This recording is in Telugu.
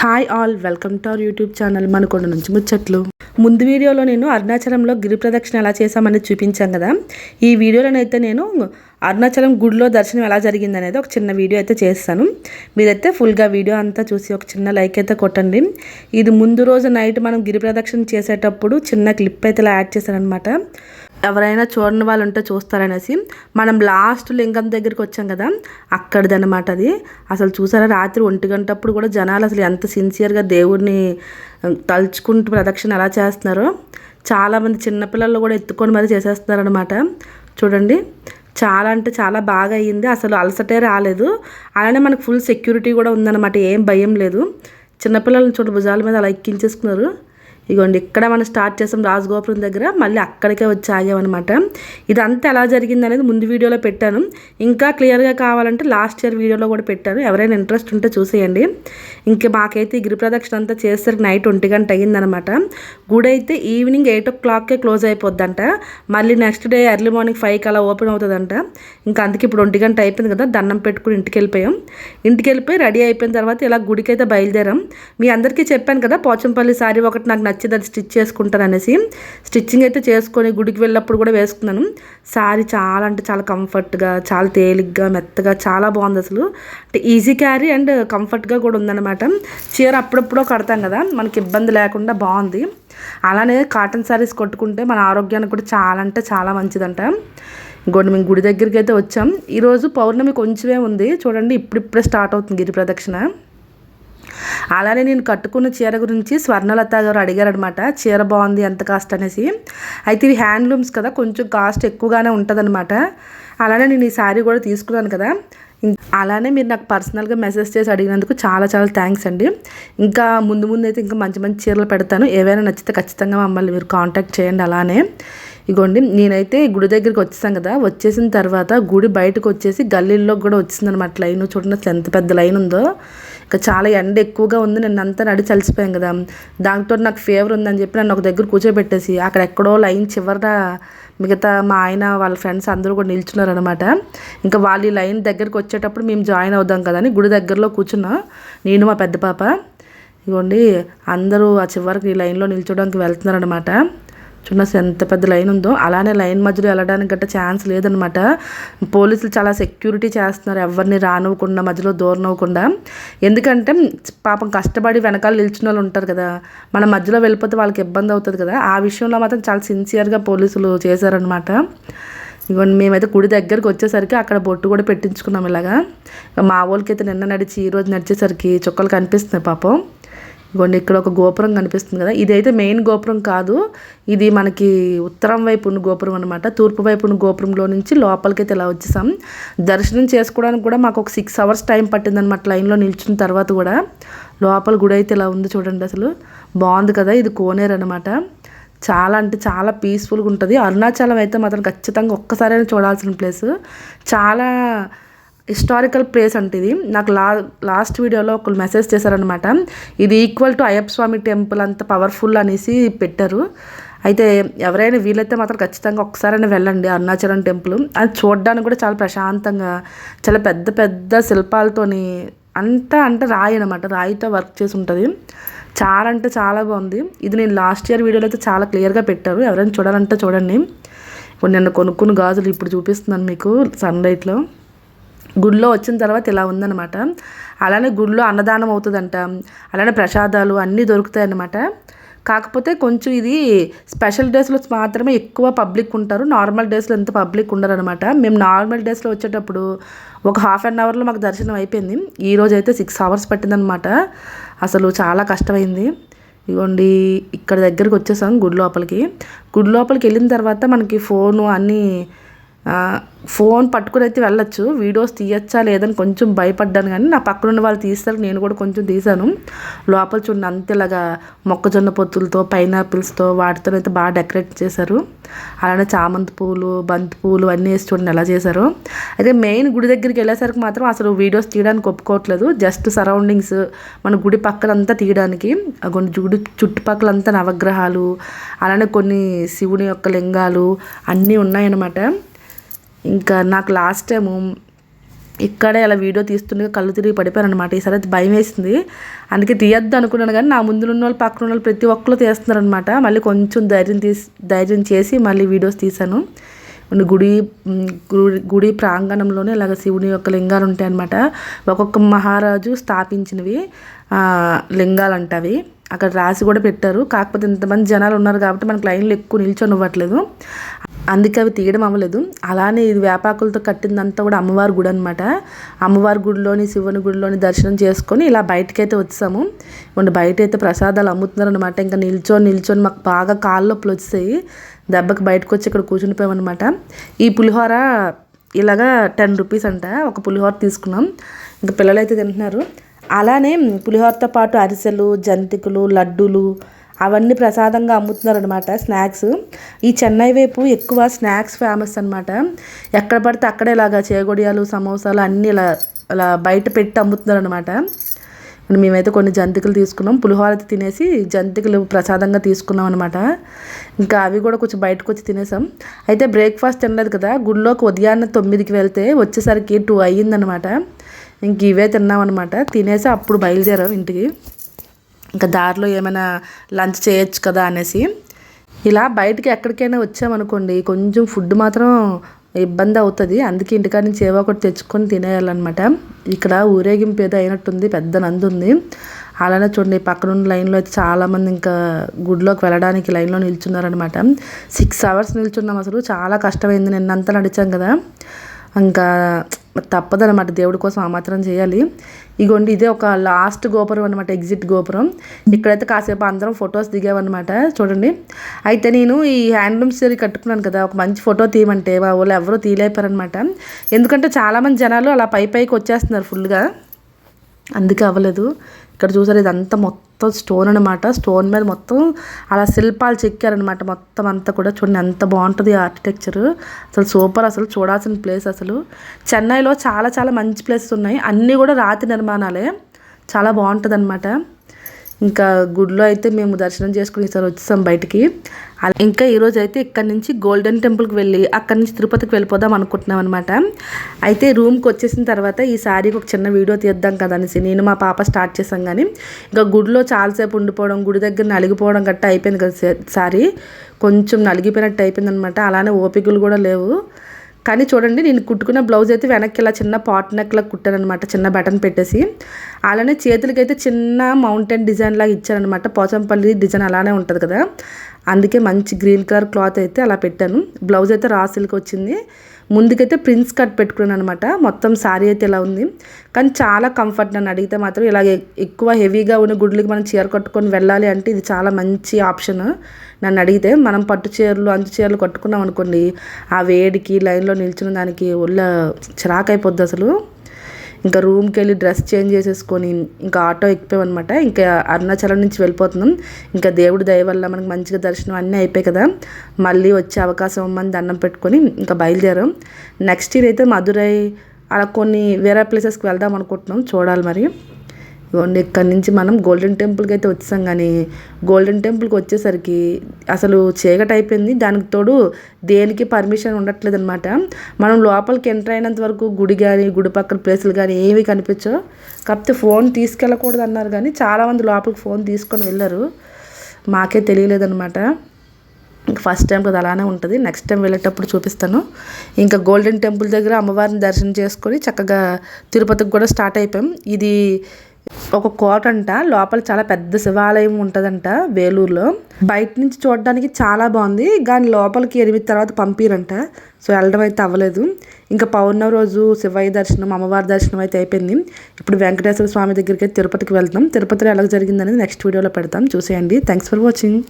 Hi all, welcome to our YouTube channel Manakonda నుంచి ముచ్చట్లు. ముందు వీడియోలో నేను అరుణాచలంలో గిరి ప్రదక్షిణ ఎలా చేసామనేది చూపించాను కదా. ఈ వీడియోలోనైతే నేను అరుణాచలం గుడిలో దర్శనం ఎలా జరిగింది అనేది ఒక చిన్న వీడియో అయితే చేస్తాను. మీరైతే ఫుల్గా వీడియో అంతా చూసి ఒక చిన్న లైక్ అయితే కొట్టండి. ఇది ముందు రోజు నైట్ మనం గిరి ప్రదక్షిణ చేసేటప్పుడు చిన్న క్లిప్ అయితే ఇలా యాడ్ చేశానమాట. ఎవరైనా చూడని వాళ్ళు ఉంటే చూస్తారనేసి. మనం లాస్ట్ లింగం దగ్గరికి వచ్చాం కదా, అక్కడిదనమాట అది. అసలు చూసారా, రాత్రి 1 గంటప్పుడు కూడా జనాలు అసలు ఎంత సిన్సియర్గా దేవుడిని తలుచుకుంటూ ప్రదక్షిణ ఎలా చేస్తున్నారో. చాలామంది చిన్నపిల్లలు కూడా ఎత్తుకొని మరి చేసేస్తున్నారనమాట. చూడండి, చాలా అంటే చాలా బాగా అయ్యింది. అసలు అలసటే రాలేదు. అలానే మనకు ఫుల్ సెక్యూరిటీ కూడా ఉందన్నమాట. ఏం భయం లేదు. చిన్నపిల్లలను చూడ భుజాల మీద అలా ఎక్కించేసుకున్నారు. ఇగోండి, ఇక్కడ మనం స్టార్ట్ చేసాం రాజగోపురం దగ్గర, మళ్ళీ అక్కడికే వచ్చి ఆగామన్నమాట. ఇదంతా ఎలా జరిగింది అనేది ముందు వీడియోలో పెట్టాను. ఇంకా క్లియర్గా కావాలంటే లాస్ట్ ఇయర్ వీడియోలో కూడా పెట్టాను. ఎవరైనా ఇంట్రెస్ట్ ఉంటే చూసేయండి. ఇంకా మాకైతే ఈ గిరి ప్రదక్షిణ అంతా చేసేసరికి నైట్ 1 గంట అయ్యిందనమాట. గుడి అయితే ఈవినింగ్ 8 o'clockకే క్లోజ్ అయిపోద్దంట. మళ్ళీ నెక్స్ట్ డే ఎర్లీ మార్నింగ్ 5కి అలా ఓపెన్ అవుతుందంట. ఇంకా అందుకే ఇప్పుడు 1 గంట అయిపోయింది కదా, దండం పెట్టుకుని ఇంటికి వెళ్ళిపోయి రెడీ అయిపోయిన తర్వాత ఇలా గుడికి అయితే బయలుదేరాం. మీ అందరికీ చెప్పాను కదా, పోచంపల్లి సారీ ఒకటి నాకు నచ్చింది, అది స్టిచ్ చేసుకుంటాను అనేసి. స్టిచ్చింగ్ అయితే చేసుకొని గుడికి వెళ్ళినప్పుడు కూడా వేసుకున్నాను. సారీ చాలా అంటే చాలా కంఫర్ట్గా, చాలా తేలిగ్గా, మెత్తగా చాలా బాగుంది అసలు. అంటే ఈజీ క్యారీ అండ్ కంఫర్ట్గా కూడా ఉందన్నమాట. చీర అప్పుడప్పుడో కడతాం కదా, మనకి ఇబ్బంది లేకుండా బాగుంది. అలానే కాటన్ శారీస్ కొట్టుకుంటే మన ఆరోగ్యానికి కూడా చాలా అంటే చాలా మంచిదంట. ఇంకోటి మేము గుడి దగ్గరికి అయితే వచ్చాం. ఈరోజు పౌర్ణమి కొంచెమే ఉంది చూడండి, ఇప్పుడిప్పుడే స్టార్ట్ అవుతుంది గిరి ప్రదక్షిణ. అలానే నేను కట్టుకున్న చీర గురించి స్వర్ణలత గారు అడిగారనమాట. చీర బాగుంది, ఎంత కాస్ట్ అనేసి. అయితే ఇవి హ్యాండ్లూమ్స్ కదా, కొంచెం కాస్ట్ ఎక్కువగానే ఉంటుందన్నమాట. అలానే నేను ఈ శారీ కూడా తీసుకున్నాను కదా. అలానే మీరు నాకు పర్సనల్గా మెసేజ్ చేసి అడిగినందుకు చాలా చాలా థ్యాంక్స్ అండి. ఇంకా ముందు అయితే ఇంకా మంచి మంచి చీరలు పెడతాను. ఏవైనా నచ్చితే ఖచ్చితంగా మమ్మల్ని మీరు కాంటాక్ట్ చేయండి. అలానే ఇగోండి, నేనైతే గుడి దగ్గరికి వచ్చేసాను కదా. వచ్చేసిన తర్వాత గుడి బయటకు వచ్చేసి గల్లీల్లో కూడా వచ్చిందనమాట లైన్. చూడండి అసలు ఎంత పెద్ద లైన్ ఉందో. ఇంకా చాలా ఎండ ఎక్కువగా ఉంది. నిన్నంతా నడి చలిసిపోయాను కదా, దాంతో నాకు ఫీవర్ ఉందని చెప్పి నన్ను ఒక దగ్గర కూర్చోబెట్టేసి అక్కడ ఎక్కడో లైన్ చివర మిగతా మా ఆయన వాళ్ళ ఫ్రెండ్స్ అందరూ కూడా నిల్చున్నారు అనమాట. ఇంకా వాళ్ళు ఈ లైన్ దగ్గరికి వచ్చేటప్పుడు మేము జాయిన్ అవుదాం కదా అని గుడి దగ్గరలో కూర్చున్నా నేను మా పెద్ద పాప. ఇగోండి, అందరూ ఆ చివరికి ఈ లైన్లో నిల్చోడానికి వెళ్తున్నారనమాట. చూడండి అసలు ఎంత పెద్ద లైన్ ఉందో. అలానే లైన్ మధ్యలో వెళ్ళడానికి గట్రా ఛాన్స్ లేదనమాట. పోలీసులు చాలా సెక్యూరిటీ చేస్తున్నారు, ఎవరిని రానివ్వకుండా, మధ్యలో దూరనివ్వకుండా. ఎందుకంటే పాపం కష్టపడి వెనకాల నిల్చున్న వాళ్ళు ఉంటారు కదా, మన మధ్యలో వెళ్ళిపోతే వాళ్ళకి ఇబ్బంది అవుతుంది కదా. ఆ విషయంలో మాత్రం చాలా సిన్సియర్గా పోలీసులు చేశారనమాట. ఇవన్నీ మేమైతే గుడి దగ్గరికి వచ్చేసరికి అక్కడ బొట్టు కూడా పెట్టించుకున్నాం ఇలాగా. మా వాళ్ళకైతే నిన్న నడిచి ఈరోజు నడిచేసరికి చుక్కలు కనిపిస్తున్నాయి పాపం. ఇదిగోండి, ఇక్కడ ఒక గోపురం కనిపిస్తుంది కదా, ఇదైతే మెయిన్ గోపురం కాదు, ఇది మనకి ఉత్తరం వైపు ఉన్న గోపురం అనమాట. తూర్పు వైపు ఉన్న గోపురంలో నుంచి లోపలికైతే ఇలా వచ్చేసాం. దర్శనం చేసుకోవడానికి కూడా మాకు ఒక 6 hours టైం పట్టిందనమాట లైన్లో నిల్చున్న తర్వాత కూడా. లోపల గుడి అయితే ఇలా ఉంది చూడండి, అసలు బాగుంది కదా. ఇది కోనేరు అనమాట. చాలా అంటే చాలా పీస్ఫుల్గా ఉంటుంది. అరుణాచలం అయితే మాత్రం ఖచ్చితంగా ఒక్కసారైనా చూడాల్సిన ప్లేస్. చాలా హిస్టారికల్ ప్లేస్ అంటే ఇది. నాకు లాస్ట్ వీడియోలో ఒకరు మెసేజ్ చేశారనమాట, ఇది equal to Ayyappa Swami temple అంత పవర్ఫుల్ అనేసి పెట్టారు. అయితే ఎవరైనా వీలైతే మాత్రం ఖచ్చితంగా ఒకసారైనా వెళ్ళండి అరుణాచలం టెంపుల్. అది చూడడానికి కూడా చాలా ప్రశాంతంగా, చాలా పెద్ద పెద్ద శిల్పాలతోని అంటే రాయి అనమాట, రాయితో వర్క్ చేసి ఉంటుంది. చాలా అంటే చాలా బాగుంది. ఇది నేను లాస్ట్ ఇయర్ వీడియోలో అయితే చాలా క్లియర్గా పెట్టారు. ఎవరైనా చూడాలంటే చూడండి. ఇప్పుడు నేను కొనుక్కున్న గాజులు ఇప్పుడు చూపిస్తున్నాను మీకు సన్ లైట్లో. గుడిలో వచ్చిన తర్వాత ఇలా ఉందన్నమాట. అలానే గుడిలో అన్నదానం అవుతుందంట, అలానే ప్రసాదాలు అన్నీ దొరుకుతాయి అన్నమాట. కాకపోతే కొంచెం ఇది స్పెషల్ డేస్లో మాత్రమే ఎక్కువ పబ్లిక్ ఉంటారు, నార్మల్ డేస్లో ఎంత పబ్లిక్ ఉండరు అనమాట. మేము నార్మల్ డేస్లో వచ్చేటప్పుడు ఒక 1/2 hourలో మాకు దర్శనం అయిపోయింది. ఈరోజు అయితే 6 hours పట్టిందనమాట. అసలు చాలా కష్టమైంది. ఇదిగోండి, ఇక్కడ దగ్గరికి వచ్చేసాం గుడి లోపలికి. గుడి లోపలికి వెళ్ళిన తర్వాత మనకి ఫోను అన్నీ ఫోన్ పట్టుకుని అయితే వెళ్ళొచ్చు. వీడియోస్ తీయచ్చా లేదని కొంచెం భయపడ్డాను, కానీ నా పక్కనున్న వాళ్ళు తీస్తారు, నేను కూడా కొంచెం తీసాను. లోపల చూడండి అంతేలాగా మొక్కజొన్న పొత్తులతో, పైనాపిల్స్తో వాటితో అయితే బాగా డెకరేట్ చేశారు. అలానే చామంతి పూలు, బంతి పూలు అన్నీ వేసి చూడండి ఎలా చేశారు. అయితే మెయిన్ గుడి దగ్గరికి వెళ్ళేసరికి మాత్రం అసలు వీడియోస్ తీయడానికి ఒప్పుకోవట్లేదు. జస్ట్ సరౌండింగ్స్ మన గుడి పక్కనంతా తీయడానికి. కొన్ని గుడి చుట్టుపక్కలంతా నవగ్రహాలు, అలానే కొన్ని శివుని యొక్క లింగాలు అన్నీ ఉన్నాయన్నమాట. ఇంకా నాకు లాస్ట్ టైము ఇక్కడే అలా వీడియో తీస్తుండగా కళ్ళు తిరిగి పడిపోయాను అనమాట. ఈసారి అయితే భయం వేసింది, అందుకే తీయద్దు అనుకున్నాను. కానీ నా ముందు ఉన్న వాళ్ళు పక్కన ఉన్న వాళ్ళు ప్రతి ఒక్కరు తీస్తున్నారు అనమాట. మళ్ళీ కొంచెం ధైర్యం చేసి మళ్ళీ వీడియోస్ తీశాను. గుడి ప్రాంగణంలోనే ఇలాగ శివుని యొక్క లింగాలు ఉంటాయన్నమాట. ఒక్కొక్క మహారాజు స్థాపించినవి లింగాలు అంటవి. అక్కడ రాసి కూడా పెట్టారు. కాకపోతే ఇంతమంది జనాలు ఉన్నారు కాబట్టి మనకు లైన్లో ఎక్కువ నిల్చొని ఇవ్వట్లేదు, అందుకే అవి తీయడం అవ్వలేదు. అలానే ఇది వేపాకులతో కట్టిందంతా కూడా అమ్మవారి గుడి అనమాట. అమ్మవారి గుడిలోని శివుని గుడిలోని దర్శనం చేసుకొని ఇలా బయటకైతే వచ్చాము. బయట అయితే ప్రసాదాలు అమ్ముతున్నారు అనమాట. ఇంకా నిల్చొని మాకు బాగా కాళ్ళ నొప్పులు వచ్చాయి. దెబ్బకి బయటకు వచ్చి ఇక్కడ కూర్చునిపోయామన్నమాట. ఈ పులిహోర ఇలాగా 10 రూపీస్ అంట. ఒక పులిహోర తీసుకున్నాం. ఇంకా పిల్లలు అయితే తింటున్నారు. అలానే పులిహోరతో పాటు అరిసెలు, జంతికలు, లడ్డూలు అవన్నీ ప్రసాదంగా అమ్ముతున్నారు అనమాట. స్నాక్స్ ఈ చెన్నై వైపు ఎక్కువ స్నాక్స్ ఫేమస్ అనమాట. ఎక్కడ పడితే అక్కడ ఇలాగా చేగొడియాలు, సమోసాలు అన్నీ ఇలా బయట పెట్టి అమ్ముతున్నారు అనమాట. మేమైతే కొన్ని జంతికలు తీసుకున్నాం. పులిహోర తినేసి జంతికలు ప్రసాదంగా తీసుకున్నాం అనమాట. ఇంకా అవి కూడా కొంచెం బయటకు వచ్చి తినేసాం. అయితే బ్రేక్ఫాస్ట్ తినలేదు కదా, గుడిలోకి ఉదయాన్నే 9కి వెళ్తే వచ్చేసరికి 2 అయ్యిందనమాట. ఇంక ఇవే తిన్నాం అనమాట. తినేసి అప్పుడు బయలుదేరాం ఇంటికి. ఇంకా దారిలో ఏమైనా లంచ్ చేయొచ్చు కదా అనేసి. ఇలా బయటికి ఎక్కడికైనా వచ్చామనుకోండి కొంచెం ఫుడ్ మాత్రం ఇబ్బంది అవుతుంది. అందుకే ఇంటికాడ నుంచి ఏవో ఒకటి తెచ్చుకొని తినేయాలన్నమాట. ఇక్కడ ఊరేగింపు ఏదో అయినట్టుంది, పెద్ద నంది ఉంది. అలానే చూడండి పక్కన ఉన్న లైన్లో అయితే చాలామంది ఇంకా గుడిలోకి వెళ్ళడానికి లైన్లో నిల్చున్నారనమాట. 6 అవర్స్ నిల్చున్నాం. అసలు చాలా కష్టమైంది. నిన్నంతా నడిచాం కదా, ఇంకా తప్పదనమాట. దేవుడి కోసం ఆ మాత్రం చేయాలి. ఇగోండి ఇదే ఒక లాస్ట్ గోపురం అనమాట, ఎగ్జిట్ గోపురం. ఇక్కడైతే కాసేపు అందరం ఫొటోస్ దిగామన్నమాట. చూడండి. అయితే నేను ఈ హ్యాండ్లూమ్ శారీ కట్టుకున్నాను కదా, ఒక మంచి ఫోటో తీయమంటే మా వాళ్ళు ఎవరో తీయలేపారనమాట. ఎందుకంటే చాలామంది జనాలు అలా పైకి వచ్చేస్తున్నారు ఫుల్గా, అందుకే అవ్వలేదు. ఇక్కడ చూసారు ఇదంతా మొత్తం స్టోన్ అనమాట. స్టోన్ మీద మొత్తం అలా శిల్పాలు చెక్కారనమాట. మొత్తం అంతా కూడా చూడండి ఎంత బాగుంటుంది ఆర్కిటెక్చర్. అసలు సూపర్, అసలు చూడాల్సిన ప్లేస్. అసలు చెన్నైలో చాలా చాలా మంచి ప్లేసెస్ ఉన్నాయి, అన్నీ కూడా రాతి నిర్మాణాలే. చాలా బాగుంటుంది అనమాట. ఇంకా గుడిలో అయితే మేము దర్శనం చేసుకుని ఈసారి వచ్చేసాం బయటికి. ఇంకా ఈరోజు అయితే ఇక్కడ నుంచి గోల్డెన్ టెంపుల్కి వెళ్ళి అక్కడి నుంచి తిరుపతికి వెళ్ళిపోదాం అనుకుంటున్నాం అనమాట. అయితే రూమ్కి వచ్చేసిన తర్వాత ఈ సారీకి ఒక చిన్న వీడియో తీద్దాం కదా అనేసి నేను మా పాప స్టార్ట్ చేసాం. కానీ ఇంకా గుడిలో చాలాసేపు ఉండిపోవడం, గుడి దగ్గర నలిగిపోవడం గట్టా అయిపోయింది కదా. సారీ కొంచెం నలిగిపోయినట్టు అయిపోయింది అనమాట. అలానే ఓపికలు కూడా లేవు. కానీ చూడండి నేను కుట్టుకున్న బ్లౌజ్ అయితే వెనక్కి ఇలా చిన్న పాట్ నెక్లా కుట్టాను అనమాట, చిన్న బటన్ పెట్టేసి. అలానే చేతులకైతే చిన్న మౌంటైన్ డిజైన్ లాగా ఇచ్చారనమాట. పోచంపల్లి డిజైన్ అలానే ఉంటుంది కదా, అందుకే మంచి గ్రీన్ కలర్ క్లాత్ అయితే అలా పెట్టాను. బ్లౌజ్ అయితే రా సిల్క్ వచ్చింది. ముందుకైతే ప్రిన్స్ కట్ పెట్టుకున్నాను అనమాట. మొత్తం శారీ అయితే ఇలా ఉంది, కానీ చాలా కంఫర్ట్. నన్ను అడిగితే మాత్రం ఇలాగే ఎక్కువ హెవీగా ఉన్న గుడ్లకి మనం చీర కట్టుకొని వెళ్ళాలి అంటే ఇది చాలా మంచి ఆప్షన్. నన్ను అడిగితే మనం పట్టు చీరలు, అంచు చీరలు కట్టుకున్నాం అనుకోండి, ఆ వేడికి లైన్లో నిల్చున్న దానికి ఒళ్ళ చిరాకైపోద్ది అసలు. ఇంకా రూమ్కి వెళ్ళి డ్రెస్ చేంజ్ చేసేసుకొని ఇంకా ఆటో ఎక్కిపోయామన్నమాట. ఇంకా అరుణాచలం నుంచి వెళ్ళిపోతున్నాం. ఇంకా దేవుడి దయ వల్ల మనకు మంచిగా దర్శనం అన్నీ అయిపోయాయి కదా, మళ్ళీ వచ్చే అవకాశం ఇవ్వమని దండం పెట్టుకొని ఇంకా బయలుదేరాం. నెక్స్ట్ ఇయర్ అయితే మధురై అలా కొన్ని వేరే ప్లేసెస్కి వెళ్దాం అనుకుంటున్నాం, చూడాలి మరి. ఇవ్వండి ఇక్కడి నుంచి మనం గోల్డెన్ టెంపుల్కి అయితే వచ్చాం. కానీ గోల్డెన్ టెంపుల్కి వచ్చేసరికి అసలు చీకటి అయిపోయింది. దానికి తోడు దేనికి పర్మిషన్ ఉండట్లేదు అనమాట. మనం లోపలికి ఎంటర్ అయినంత వరకు గుడి కానీ గుడి పక్కన ప్లేసులు కానీ ఏమీ కనిపించవు. కాకపోతే ఫోన్ తీసుకెళ్ళకూడదు అన్నారు, కానీ చాలామంది లోపలికి ఫోన్ తీసుకొని వెళ్ళారు. మాకే తెలియలేదన్నమాట. ఇంకా ఫస్ట్ టైం కదా అలానే ఉంటుంది, నెక్స్ట్ టైం వెళ్ళేటప్పుడు చూపిస్తాను. ఇంకా గోల్డెన్ టెంపుల్ దగ్గర అమ్మవారిని దర్శనం చేసుకొని చక్కగా తిరుపతికి కూడా స్టార్ట్ అయిపోయాం. ఇది ఒక కోట అంట, లోపల చాలా పెద్ద శివాలయం ఉంటుందంట వేలూరులో. బయట నుంచి చూడడానికి చాలా బాగుంది, కానీ లోపలికి 8 తర్వాత పంపిరంట. సో వెళ్ళడం అయితే అవ్వలేదు. ఇంకా పౌర్ణమి రోజు శివయ్య దర్శనం, అమ్మవారి దర్శనం అయితే అయిపోయింది. ఇప్పుడు వెంకటేశ్వర స్వామి దగ్గరికి అయితే తిరుపతికి వెళ్తాం. తిరుపతిలో ఎలా జరిగిందనేది నెక్స్ట్ వీడియోలో పెడతాం, చూసేయండి. Thanks for watching.